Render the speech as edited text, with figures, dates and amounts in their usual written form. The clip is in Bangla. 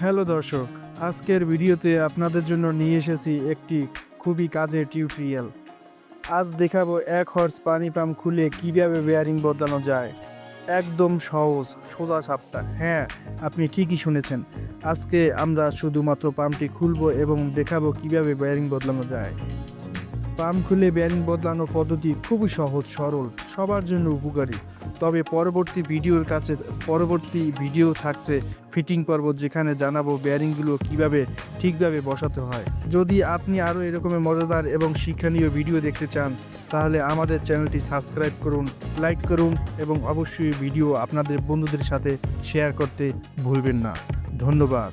হ্যালো দর্শক, আজকের ভিডিওতে আপনাদের জন্য নিয়ে এসেছি একটি খুবই কাজের টিউটোরিয়াল। আজ দেখাবো 1 হর্স পানি পাম্প খুলে কীভাবে বেয়ারিং বদলানো যায়। একদম সহজ, সোজা সাপটা। হ্যাঁ, আপনি ঠিকই শুনেছেন। আজকে আমরা শুধুমাত্র পাম্পটি খুলবো এবং দেখাবো কিভাবে বেয়ারিং বদলানো যায়। পাম্প খুলে বেয়ারিং বদলানোর পদ্ধতি খুবই সহজ সরল, সবার জন্য উপকারী। তবে পরবর্তী ভিডিও থাকছে ফিটিং পর্ব, যেখানে জানাবো বেয়ারিংগুলো কিভাবে ঠিকভাবে বসাতে হয়। যদি আপনি আরও এরকমের মজাদার এবং শিক্ষণীয় ভিডিও দেখতে চান, তাহলে আমাদের চ্যানেলটি সাবস্ক্রাইব করুন, লাইক করুন এবং অবশ্যই ভিডিও আপনাদের বন্ধুদের সাথে শেয়ার করতে ভুলবেন না। ধন্যবাদ।